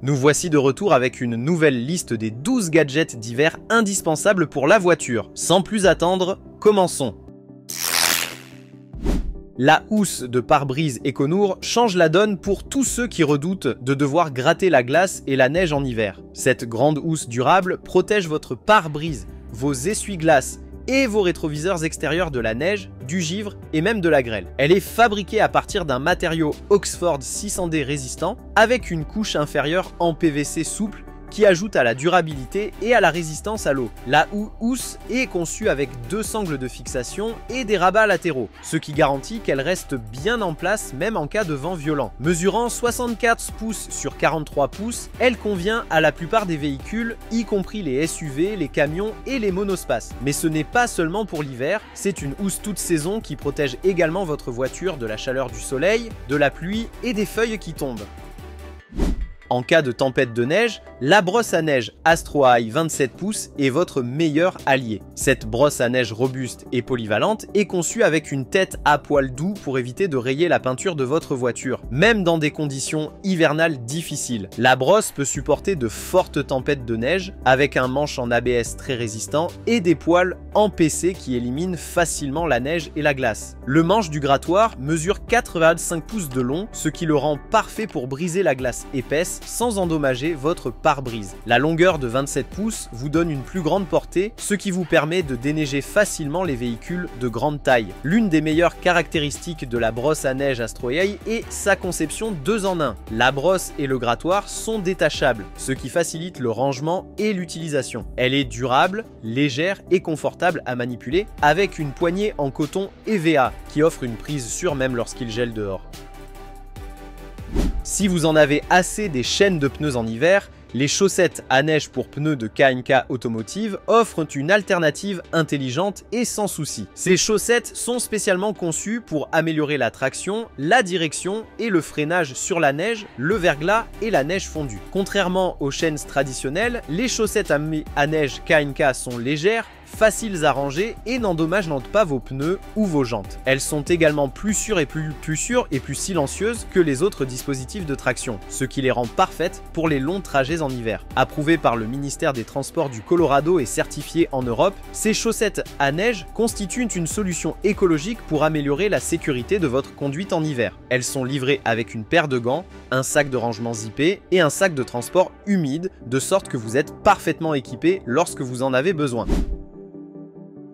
Nous voici de retour avec une nouvelle liste des 12 gadgets d'hiver indispensables pour la voiture. Sans plus attendre, commençons. La housse de pare-brise Econour change la donne pour tous ceux qui redoutent de devoir gratter la glace et la neige en hiver. Cette grande housse durable protège votre pare-brise, vos essuie-glaces et vos rétroviseurs extérieurs de la neige, du givre et même de la grêle. Elle est fabriquée à partir d'un matériau Oxford 600D résistant avec une couche inférieure en PVC souple qui ajoute à la durabilité et à la résistance à l'eau. La housse est conçue avec 2 sangles de fixation et des rabats latéraux, ce qui garantit qu'elle reste bien en place même en cas de vent violent. Mesurant 64 pouces sur 43 pouces, elle convient à la plupart des véhicules, y compris les SUV, les camions et les monospaces. Mais ce n'est pas seulement pour l'hiver, c'est une housse toute saison qui protège également votre voiture de la chaleur du soleil, de la pluie et des feuilles qui tombent. En cas de tempête de neige, la brosse à neige Astro High 27 pouces est votre meilleur allié. Cette brosse à neige robuste et polyvalente est conçue avec une tête à poil doux pour éviter de rayer la peinture de votre voiture, même dans des conditions hivernales difficiles. La brosse peut supporter de fortes tempêtes de neige avec un manche en ABS très résistant et des poils en PC qui éliminent facilement la neige et la glace. Le manche du grattoir mesure 4,5 pouces de long, ce qui le rend parfait pour briser la glace épaisse sans endommager votre pare-brise. La longueur de 27 pouces vous donne une plus grande portée, ce qui vous permet de déneiger facilement les véhicules de grande taille. L'une des meilleures caractéristiques de la brosse à neige Astro High est sa conception 2 en 1. La brosse et le grattoir sont détachables, ce qui facilite le rangement et l'utilisation. Elle est durable, légère et confortable à manipuler, avec une poignée en coton EVA qui offre une prise sûre même lorsqu'il gèle dehors. Si vous en avez assez des chaînes de pneus en hiver, les chaussettes à neige pour pneus de K&K Automotive offrent une alternative intelligente et sans souci. Ces chaussettes sont spécialement conçues pour améliorer la traction, la direction et le freinage sur la neige, le verglas et la neige fondue. Contrairement aux chaînes traditionnelles, les chaussettes à neige K&K sont légères, faciles à ranger et n'endommagent pas vos pneus ou vos jantes. Elles sont également plus sûres et plus silencieuses que les autres dispositifs de traction, ce qui les rend parfaites pour les longs trajets en hiver. Approuvées par le ministère des Transports du Colorado et certifiées en Europe, ces chaussettes à neige constituent une solution écologique pour améliorer la sécurité de votre conduite en hiver. Elles sont livrées avec une paire de gants, un sac de rangement zippé et un sac de transport humide, de sorte que vous êtes parfaitement équipé lorsque vous en avez besoin.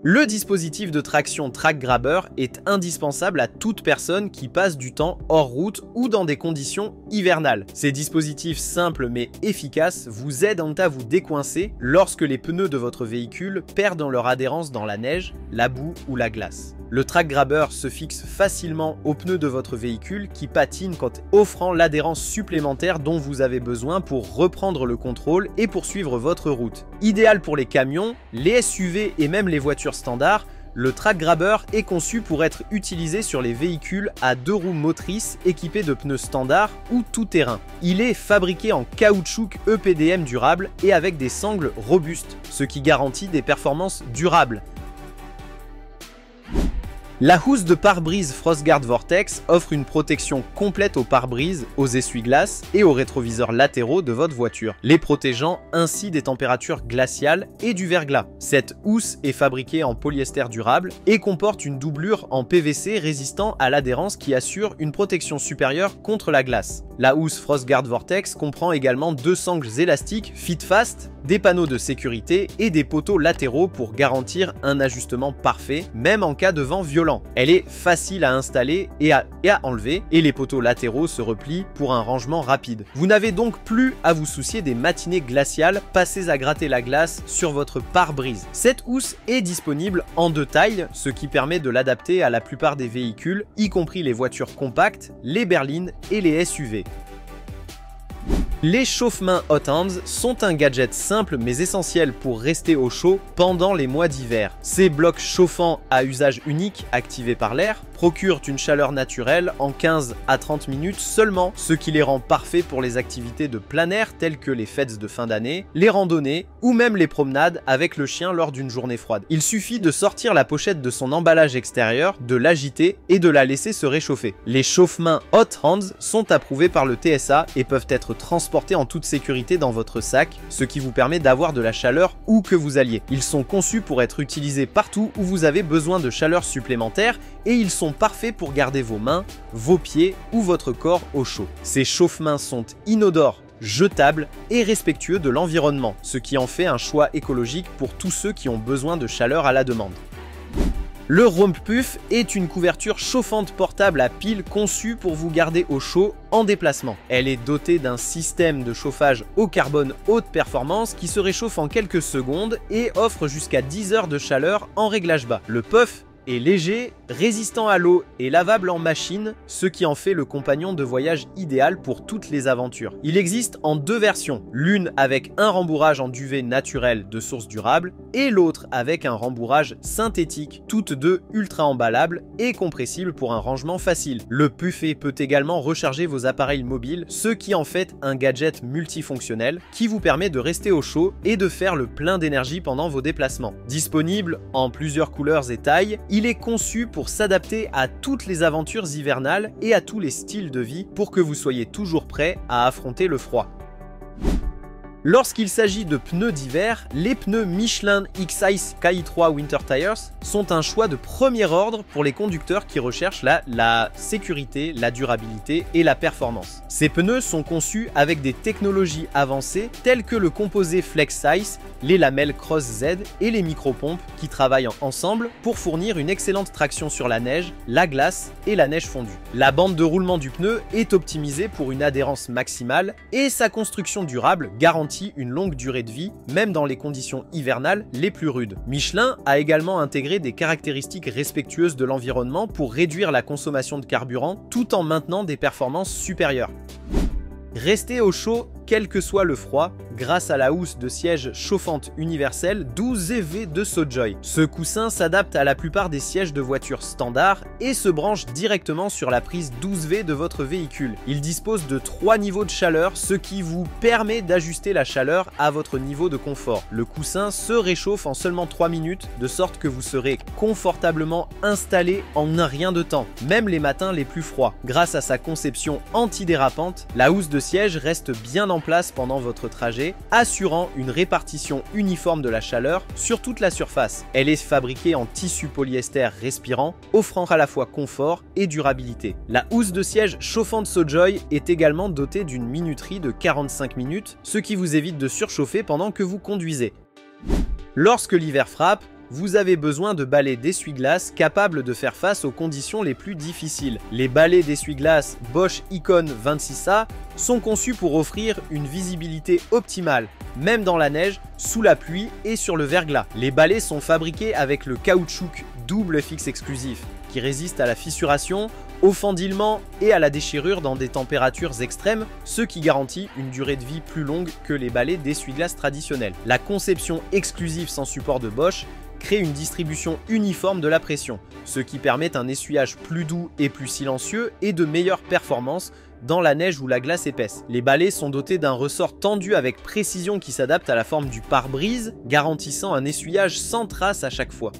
Le dispositif de traction Track Grabber est indispensable à toute personne qui passe du temps hors route ou dans des conditions hivernales. Ces dispositifs simples mais efficaces vous aident à vous décoincer lorsque les pneus de votre véhicule perdent leur adhérence dans la neige, la boue ou la glace. Le Track Grabber se fixe facilement aux pneus de votre véhicule qui patinent, offrant l'adhérence supplémentaire dont vous avez besoin pour reprendre le contrôle et poursuivre votre route. Idéal pour les camions, les SUV et même les voitures standards, le Track Grabber est conçu pour être utilisé sur les véhicules à 2 roues motrices équipés de pneus standards ou tout-terrain. Il est fabriqué en caoutchouc EPDM durable et avec des sangles robustes, ce qui garantit des performances durables. La housse de pare-brise Frostguard Vortex offre une protection complète aux pare-brise, aux essuie-glaces et aux rétroviseurs latéraux de votre voiture, les protégeant ainsi des températures glaciales et du verglas. Cette housse est fabriquée en polyester durable et comporte une doublure en PVC résistant à l'adhérence qui assure une protection supérieure contre la glace. La housse Frostguard Vortex comprend également 2 sangles élastiques Fit Fast, des panneaux de sécurité et des poteaux latéraux pour garantir un ajustement parfait, même en cas de vent violent. Elle est facile à installer et à enlever, et les poteaux latéraux se replient pour un rangement rapide. Vous n'avez donc plus à vous soucier des matinées glaciales passées à gratter la glace sur votre pare-brise. Cette housse est disponible en 2 tailles, ce qui permet de l'adapter à la plupart des véhicules, y compris les voitures compactes, les berlines et les SUV. Les chauffe-mains Hot Hands sont un gadget simple mais essentiel pour rester au chaud pendant les mois d'hiver. Ces blocs chauffants à usage unique activés par l'air procurent une chaleur naturelle en 15 à 30 minutes seulement, ce qui les rend parfaits pour les activités de plein air telles que les fêtes de fin d'année, les randonnées ou même les promenades avec le chien lors d'une journée froide. Il suffit de sortir la pochette de son emballage extérieur, de l'agiter et de la laisser se réchauffer. Les chauffe-mains Hot Hands sont approuvés par le TSA et peuvent être transportés transporter en toute sécurité dans votre sac, ce qui vous permet d'avoir de la chaleur où que vous alliez. Ils sont conçus pour être utilisés partout où vous avez besoin de chaleur supplémentaire et ils sont parfaits pour garder vos mains, vos pieds ou votre corps au chaud. Ces chauffe-mains sont inodores, jetables et respectueux de l'environnement, ce qui en fait un choix écologique pour tous ceux qui ont besoin de chaleur à la demande. Le Rumppuff est une couverture chauffante portable à pile conçue pour vous garder au chaud en déplacement. Elle est dotée d'un système de chauffage au carbone haute performance qui se réchauffe en quelques secondes et offre jusqu'à 10 heures de chaleur en réglage bas. Le puff est léger, résistant à l'eau et lavable en machine, ce qui en fait le compagnon de voyage idéal pour toutes les aventures. Il existe en deux versions, l'une avec un rembourrage en duvet naturel de source durable et l'autre avec un rembourrage synthétique, toutes deux ultra emballables et compressibles pour un rangement facile. Le Puffet peut également recharger vos appareils mobiles, ce qui en fait un gadget multifonctionnel qui vous permet de rester au chaud et de faire le plein d'énergie pendant vos déplacements. Disponible en plusieurs couleurs et tailles, il est conçu pour s'adapter à toutes les aventures hivernales et à tous les styles de vie pour que vous soyez toujours prêt à affronter le froid. Lorsqu'il s'agit de pneus d'hiver, les pneus Michelin X-Ice KI3 Winter Tires sont un choix de premier ordre pour les conducteurs qui recherchent la sécurité, la durabilité et la performance. Ces pneus sont conçus avec des technologies avancées telles que le composé Flex Size, les lamelles Cross Z et les micropompes qui travaillent ensemble pour fournir une excellente traction sur la neige, la glace et la neige fondue. La bande de roulement du pneu est optimisée pour une adhérence maximale et sa construction durable garantit une longue durée de vie, même dans les conditions hivernales les plus rudes. Michelin a également intégré des caractéristiques respectueuses de l'environnement pour réduire la consommation de carburant tout en maintenant des performances supérieures. Restez au chaud quel que soit le froid grâce à la housse de siège chauffante universelle 12EV de SoJoy. Ce coussin s'adapte à la plupart des sièges de voitures standard et se branche directement sur la prise 12V de votre véhicule. Il dispose de 3 niveaux de chaleur, ce qui vous permet d'ajuster la chaleur à votre niveau de confort. Le coussin se réchauffe en seulement 3 minutes, de sorte que vous serez confortablement installé en un rien de temps, même les matins les plus froids. Grâce à sa conception antidérapante, la housse de siège reste bien en place pendant votre trajet, assurant une répartition uniforme de la chaleur sur toute la surface. Elle est fabriquée en tissu polyester respirant, offrant à la fois confort et durabilité. La housse de siège chauffante SoJoy est également dotée d'une minuterie de 45 minutes, ce qui vous évite de surchauffer pendant que vous conduisez. Lorsque l'hiver frappe, vous avez besoin de balais d'essuie-glace capables de faire face aux conditions les plus difficiles. Les balais d'essuie-glace Bosch Icon 26A sont conçus pour offrir une visibilité optimale, même dans la neige, sous la pluie et sur le verglas. Les balais sont fabriqués avec le caoutchouc double FX exclusif, qui résiste à la fissuration, au fendillement et à la déchirure dans des températures extrêmes, ce qui garantit une durée de vie plus longue que les balais d'essuie-glace traditionnels. La conception exclusive sans support de Bosch crée une distribution uniforme de la pression, ce qui permet un essuyage plus doux et plus silencieux et de meilleures performances dans la neige ou la glace épaisse. Les balais sont dotés d'un ressort tendu avec précision qui s'adapte à la forme du pare-brise, garantissant un essuyage sans trace à chaque fois.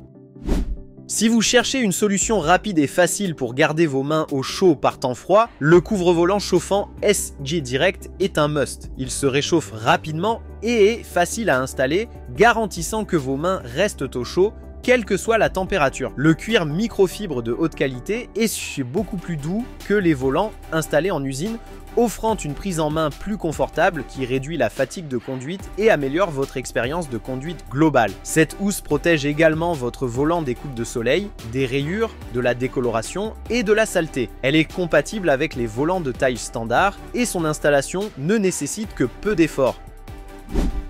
Si vous cherchez une solution rapide et facile pour garder vos mains au chaud par temps froid, le couvre-volant chauffant SG Direct est un must. Il se réchauffe rapidement et est facile à installer, garantissant que vos mains restent au chaud, quelle que soit la température. Le cuir microfibre de haute qualité est beaucoup plus doux que les volants installés en usine, offrant une prise en main plus confortable qui réduit la fatigue de conduite et améliore votre expérience de conduite globale. Cette housse protège également votre volant des coups de soleil, des rayures, de la décoloration et de la saleté. Elle est compatible avec les volants de taille standard et son installation ne nécessite que peu d'efforts.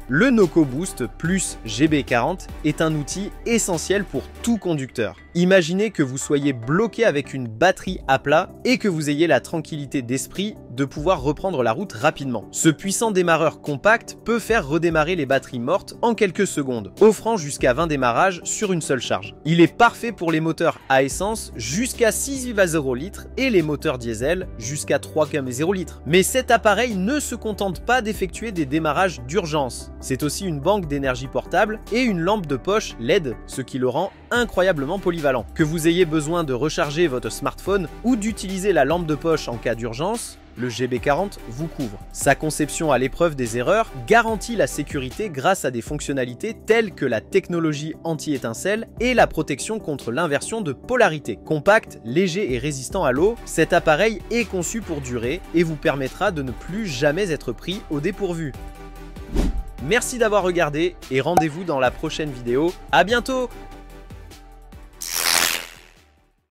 Le Noco Boost Plus GB40 est un outil essentiel pour tout conducteur. Imaginez que vous soyez bloqué avec une batterie à plat et que vous ayez la tranquillité d'esprit de pouvoir reprendre la route rapidement. Ce puissant démarreur compact peut faire redémarrer les batteries mortes en quelques secondes, offrant jusqu'à 20 démarrages sur une seule charge. Il est parfait pour les moteurs à essence jusqu'à 6,0 litres et les moteurs diesel jusqu'à 3,0 litres. Mais cet appareil ne se contente pas d'effectuer des démarrages d'urgence. C'est aussi une banque d'énergie portable et une lampe de poche LED, ce qui le rend incroyablement polyvalent. Que vous ayez besoin de recharger votre smartphone ou d'utiliser la lampe de poche en cas d'urgence, le GB40 vous couvre. Sa conception à l'épreuve des erreurs garantit la sécurité grâce à des fonctionnalités telles que la technologie anti-étincelle et la protection contre l'inversion de polarité. Compact, léger et résistant à l'eau, cet appareil est conçu pour durer et vous permettra de ne plus jamais être pris au dépourvu. Merci d'avoir regardé et rendez-vous dans la prochaine vidéo. À bientôt!